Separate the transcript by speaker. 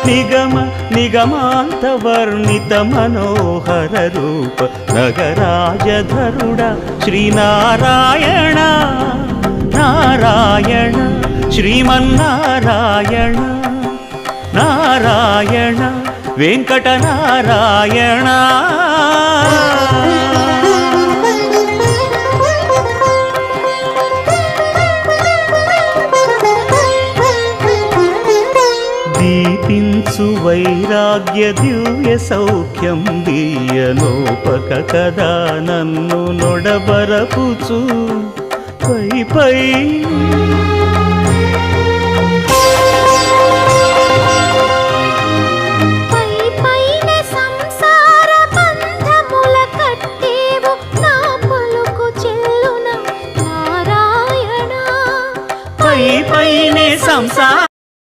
Speaker 1: నిగమ నిగమాంత వర్ణిత మనోహర రూప నగరాజధరుడ శ్రీనారాయణ నారాయణ శ్రీమన్నారాయణ నారాయణ వెంకటనారాయణ. దీపించు వైరాగ్య దివ్య సౌఖ్యం దీయలోపక కదా నన్ను నొడబరపుచు పై పై